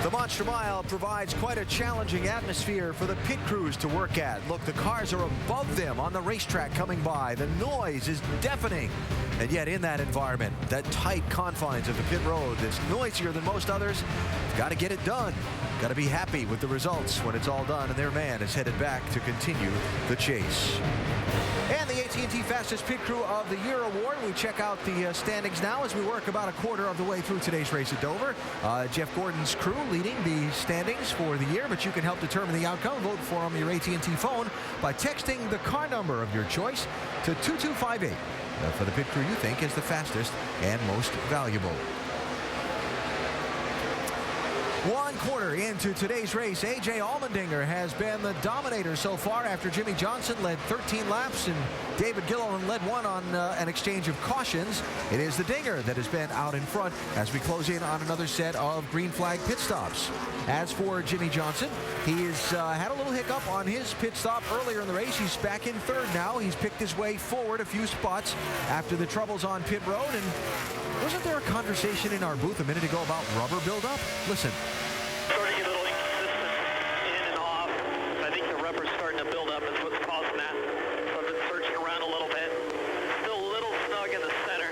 The Monster Mile provides quite a challenging atmosphere for the pit crews to work at. Look, the cars are above them on the racetrack coming by. The noise is deafening. And yet in that environment, that tight confines of the pit road that's noisier than most others, got to get it done. Got to be happy with the results when it's all done, and their man is headed back to continue the chase. And the AT&T Fastest Pit Crew of the Year award. We check out the standings now as we work about a quarter of the way through today's race at Dover. Jeff Gordon's crew leading the standings for the year, but you can help determine the outcome. Vote for on your AT&T phone by texting the car number of your choice to 2258 for the pit crew you think is the fastest and most valuable. 1 quarter into today's race, A.J. Allmendinger has been the dominator so far after Jimmy Johnson led 13 laps and David Gilliland led one on an exchange of cautions. It is the Dinger that has been out in front as we close in on another set of green flag pit stops. As for Jimmy Johnson, he's had a little hiccup on his pit stop earlier in the race. He's back in third now. He's picked his way forward a few spots after the troubles on pit road. And wasn't there a conversation in our booth a minute ago about rubber buildup? Listen. Starting a little inconsistent in and off. I think the rubber's starting to build up. That's what's causing that. So I've been searching around a little bit. Still a little snug in the center,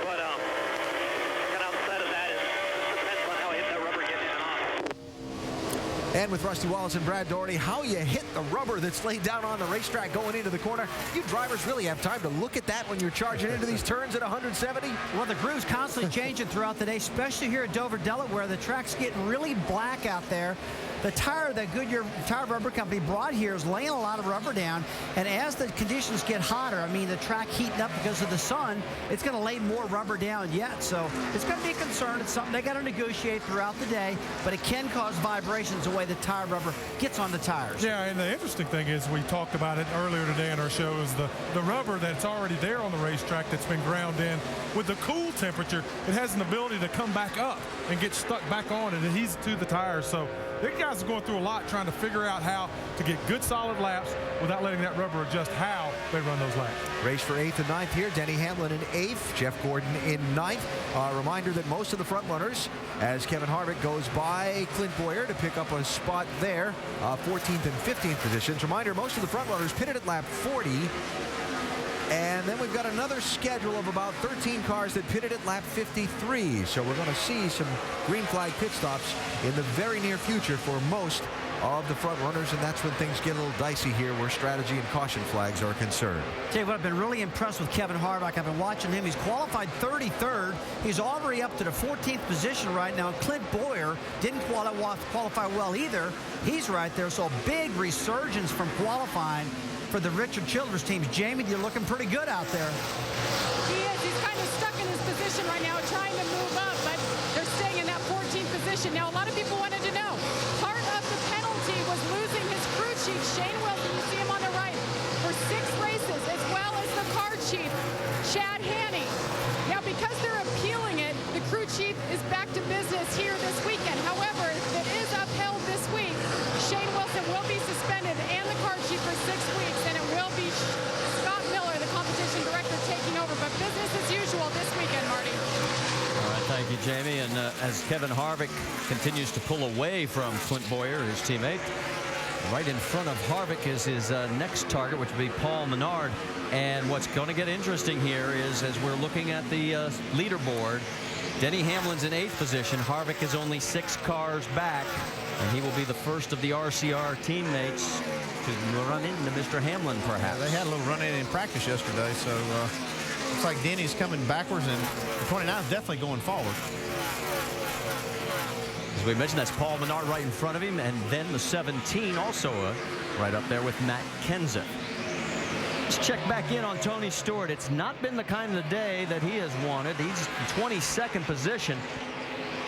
but kind of outside of that, it just depends on how I hit that rubber getting in and off. And with Rusty Wallace and Brad Doherty, how you hit the rubber that's laid down on the racetrack going into the corner. You drivers really have time to look at that when you're charging into these turns at 170? Well, the groove's constantly changing throughout the day, especially here at Dover, Delaware. The track's getting really black out there. The tire that Goodyear Tire Rubber Company brought here is laying a lot of rubber down, and as the conditions get hotter, I mean the track heating up because of the sun, it's going to lay more rubber down yet. So it's going to be a concern. It's something they got to negotiate throughout the day, but it can cause vibrations the way the tire rubber gets on the tires. Yeah, and the interesting thing is we talked about it earlier today in our show is the rubber that's already there on the racetrack that's been ground in. With the cool temperature, it has an ability to come back up and get stuck back on and adheres to the tires. So the guys are going through a lot trying to figure out how to get good solid laps without letting that rubber adjust how they run those laps. Race for 8th and 9th here. Denny Hamlin in 8th, Jeff Gordon in 9th. Reminder that most of the front runners, as Kevin Harvick goes by Clint Boyer to pick up a spot there, 14th and 15th positions. Reminder, most of the front runners pitted at lap 40. And then we've got another schedule of about 13 cars that pitted at lap 53. So we're going to see some green flag pit stops in the very near future for most of the front runners, and that's when things get a little dicey here where strategy and caution flags are concerned. Tell you what, I've been really impressed with Kevin Harvick. I've been watching him. He's qualified 33rd. He's already up to the 14th position right now. Clint Boyer didn't qualify well either. He's right there, so a big resurgence from qualifying for the Richard Childress teams. Jamie, you're looking pretty good out there. He is. He's kind of stuck in his position right now, trying to move up, but they're staying in that 14th position. Now, a lot of people wanted to know, part of the penalty was losing his crew chief, Shane Wilson, you see him on the right, for 6 races, as well as the car chief, Chad Hannay. Now, because they're appealing it, the crew chief is back to business here this weekend. However, if it is upheld this week, Shane Wilson will be suspended and the car chief for 6 weeks, and it will be Scott Miller, the competition director, taking over. But business as usual this weekend, Marty. All right, thank you, Jamie. And as Kevin Harvick continues to pull away from Clint Boyer, his teammate, right in front of Harvick is his next target, which would be Paul Menard. And what's going to get interesting here is, as we're looking at the leaderboard, Denny Hamlin's in 8th position. Harvick is only 6 cars back, and he will be the first of the RCR teammates to run into Mr. Hamlin, perhaps. They had a little run-in in practice yesterday, so looks like Denny's coming backwards, and the 29 is definitely going forward. As we mentioned, that's Paul Menard right in front of him, and then the 17 also right up there with Matt Kenseth. Let's check back in on Tony Stewart. It's not been the kind of day that he has wanted. He's in 22nd position.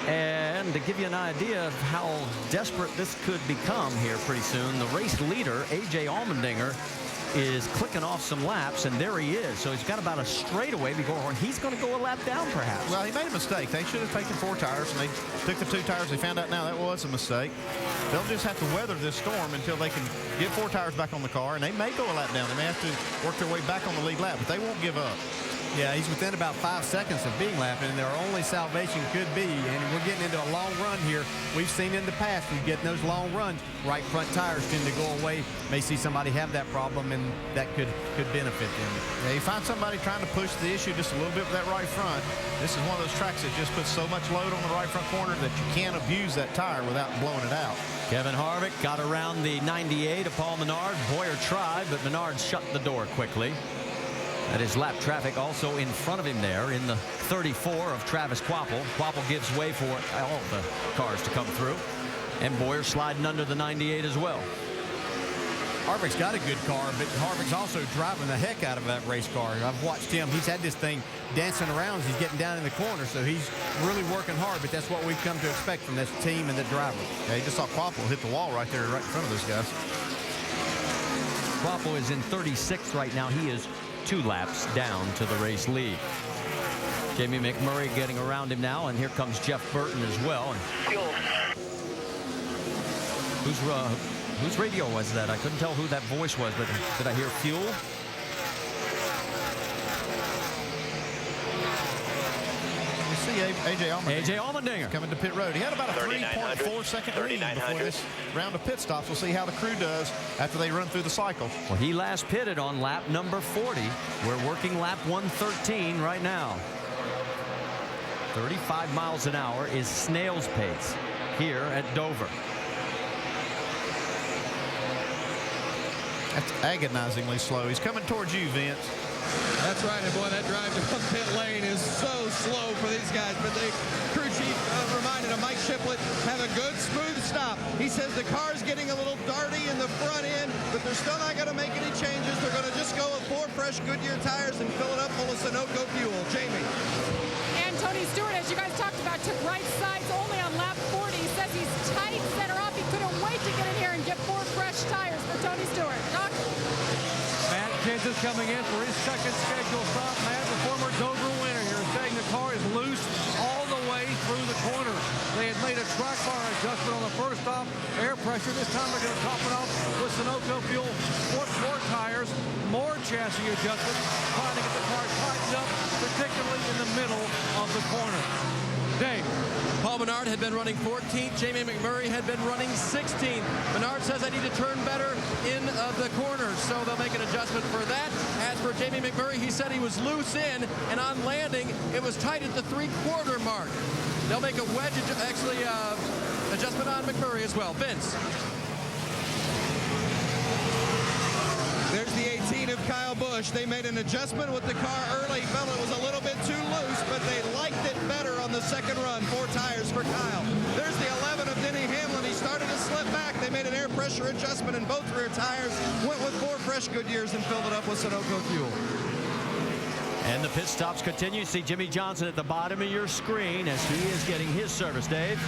And to give you an idea of how desperate this could become here pretty soon, the race leader, A.J. Allmendinger, is clicking off some laps, and there he is. So he's got about a straightaway before he's going to go a lap down, perhaps. Well, he made a mistake. They should have taken 4 tires, and they took the 2 tires. They found out now that was a mistake. They'll just have to weather this storm until they can get 4 tires back on the car, and they may go a lap down. They may have to work their way back on the lead lap, but they won't give up. Yeah, he's within about 5 seconds of being lapped, and their only salvation could be, and we're getting into a long run here. We've seen in the past, we get in those long runs, right front tires tend to go away. May see somebody have that problem, and that could benefit them. Yeah, you find somebody trying to push the issue just a little bit with that right front. This is one of those tracks that just puts so much load on the right front corner that you can't abuse that tire without blowing it out. Kevin Harvick got around the 98 of Paul Menard. Boyer tried, but Menard shut the door quickly. That is lap traffic also in front of him there in the 34 of Travis Quapple. Quapple gives way for all the cars to come through. And Boyer sliding under the 98 as well. Harvick's got a good car, but Harvick's also driving the heck out of that race car. I've watched him. He's had this thing dancing around as he's getting down in the corner, so he's really working hard, but that's what we've come to expect from this team and the driver. Yeah, you just saw Quapple hit the wall right there, right in front of those guys. Quapple is in 36th right now. He is 2 laps down to the race lead. Jamie McMurray getting around him now, and here comes Jeff Burton as well. And whose radio was that? I couldn't tell who that voice was, but did I hear fuel? You see A.J. Allmendinger. A.J. Allmendinger coming to pit road. He had about a 3.4 second lead before this round of pit stops. We'll see how the crew does after they run through the cycle. Well, he last pitted on lap number 40. We're working lap 113 right now. 35 miles an hour is snail's pace here at Dover. That's agonizingly slow. He's coming towards you, Vince. That's right, and boy, that drive down pit lane is so slow for these guys. But the crew chief reminded him, Mike Shiplett, have a good, smooth stop. He says the car's getting a little darty in the front end, but they're still not going to make any changes. They're going to just go with 4 fresh Goodyear tires and fill it up full of Sunoco fuel. Jamie. And Tony Stewart, as you guys talked about, took right sides only on lap 40. He says he's tight center off. He couldn't wait to get in here and get 4 fresh tires for Tony Stewart. Doc? Matt Kenseth coming in for his second scheduled stop. Matt, the former Dover winner here, saying the car is loose all the way through the corner. They had made a track bar adjustment on the first stop. Air pressure. This time they're going to top it off with Sunoco fuel. 4 tires, more chassis adjustment, trying to get the car tightened up, particularly in the middle of the corner. Dave. Paul Menard had been running 14th. Jamie McMurray had been running 16th. Menard says I need to turn better in the corners, so they'll make an adjustment for that. As for Jamie McMurray, he said he was loose in, and on landing, it was tight at the 3/4 mark. They'll make a wedge, adjustment on McMurray as well. Vince. There's the 18 of Kyle Busch. They made an adjustment with the car early. Felt it was a little bit too loose, but they liked it better on the second run. 4 tires for Kyle. There's the 11 of Denny Hamlin. He started to slip back. They made an air pressure adjustment in both rear tires. Went with 4 fresh Goodyears and filled it up with Sunoco fuel. And the pit stops continue. See Jimmy Johnson at the bottom of your screen as he is getting his service, Dave.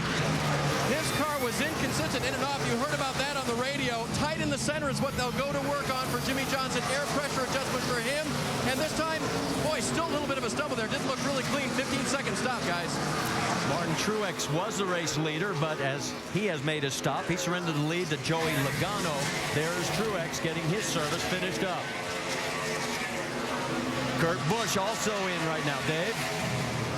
His car was inconsistent in and off. You heard about that on the radio. Tight in the center is what they'll go to work on for Jimmy Johnson. Air pressure adjustment for him. And this time, boy, still a little bit of a stumble there. Didn't look really clean. 15-second stop, guys. Martin Truex was the race leader, but as he has made a stop, he surrendered the lead to Joey Logano. There's Truex getting his service finished up. Kurt Busch also in right now, Dave.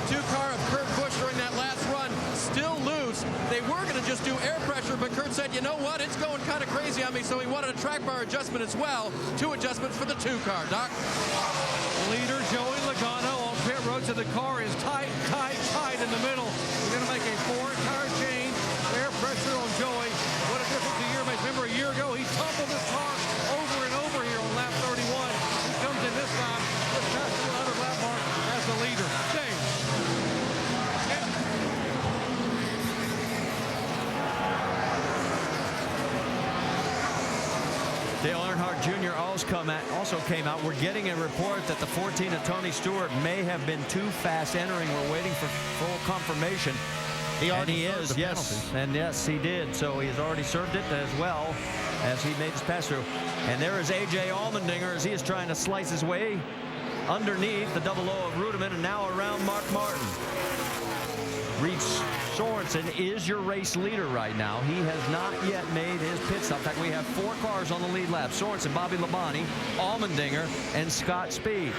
2 car of Kurt Busch during that last run, still loose. They were going to just do air pressure, but Kurt said, you know what, it's going kind of crazy on me, so he wanted a track bar adjustment as well. 2 adjustments for the 2 car. Doc? Leader Joey Logano on pit road, so the car is tight in the middle. We're going to make a 4-tire change. Air pressure on Joey. What a difference a year makes. Remember, a year ago, he tumbled his car over and over here on lap 31. He comes in this time, just past the 100 lap mark as the leader. Dave. Dale Earnhardt Jr. also came out. We're getting a report that the 14 of Tony Stewart may have been too fast entering. We're waiting for full confirmation. And he is, yes. And yes, he did. So he has already served it as well as he made his pass through. And there is A.J. Allmendinger as he is trying to slice his way underneath the double O of Rudiman and now around Mark Martin. Reed Sorensen is your race leader right now. He has not yet made his pit stop. In fact, we have 4 cars on the lead lap. Sorensen, Bobby Labonte, Allmendinger, and Scott Speed.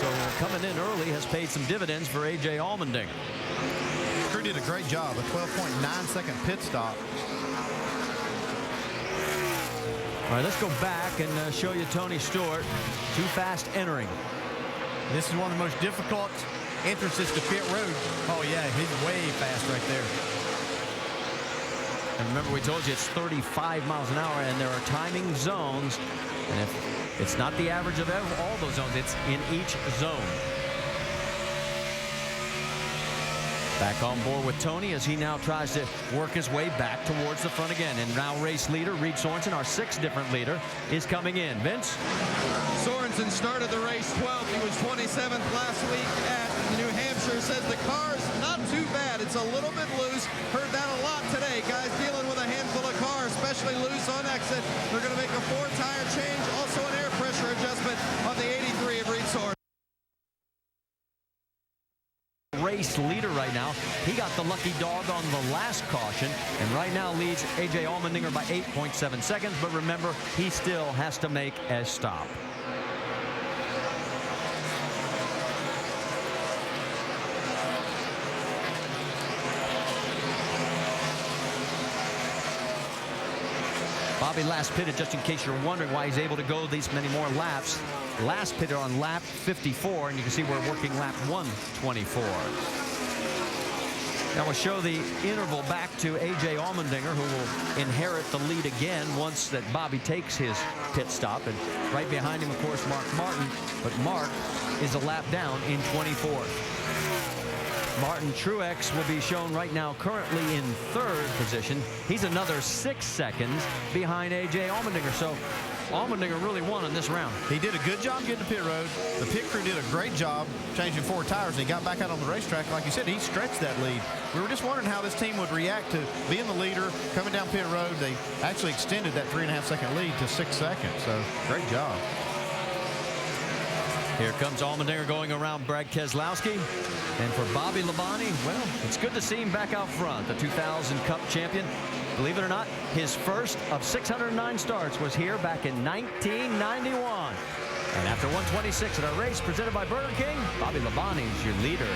So coming in early has paid some dividends for A.J. Allmendinger. Crew did a great job. A 12.9-second pit stop. All right, let's go back and show you Tony Stewart. Too fast entering. This is one of the most difficult entrances to pit road. Oh, yeah, he's way fast right there. And remember, we told you it's 35 miles an hour, and there are timing zones. And if it's not the average of all those zones, it's in each zone. Back on board with Tony as he now tries to work his way back towards the front again. And now race leader Reed Sorensen, our 6th different leader, is coming in. Vince? Sorensen started the race 12th. He was 27th last week at New Hampshire. Says the car's not too bad. It's a little bit loose. Heard that a lot today. Guys dealing with a handful of cars, especially loose on exit. They're going to make a 4-tire change. Also an air pressure adjustment on the 83 of Reed Sorensen. Race leader right now. He got the lucky dog on the last caution and right now leads A.J. Allmendinger by 8.7 seconds. But remember, he still has to make a stop. Bobby last pitted, just in case you're wondering why he's able to go these many more laps. Last pitted on lap 54, and you can see we're working lap 124. Now we'll show the interval back to A.J. Allmendinger, who will inherit the lead again once that Bobby takes his pit stop. And right behind him, of course, Mark Martin. But Mark is a lap down in 24th. Martin Truex will be shown right now currently in 3rd position. He's another 6 seconds behind A.J. Allmendinger. So Allmendinger really won in this round. He did a good job getting to pit road. The pit crew did a great job changing 4 tires. He got back out on the racetrack. Like you said, he stretched that lead. We were just wondering how this team would react to being the leader, coming down pit road. They actually extended that 3.5-second lead to 6 seconds. So great job. Here comes Allmendinger going around Brad Keselowski. And for Bobby Labonte, well, it's good to see him back out front. The 2000 Cup champion. Believe it or not, his first of 609 starts was here back in 1991. And after 126 at our race presented by Burger King, Bobby Labonte is your leader.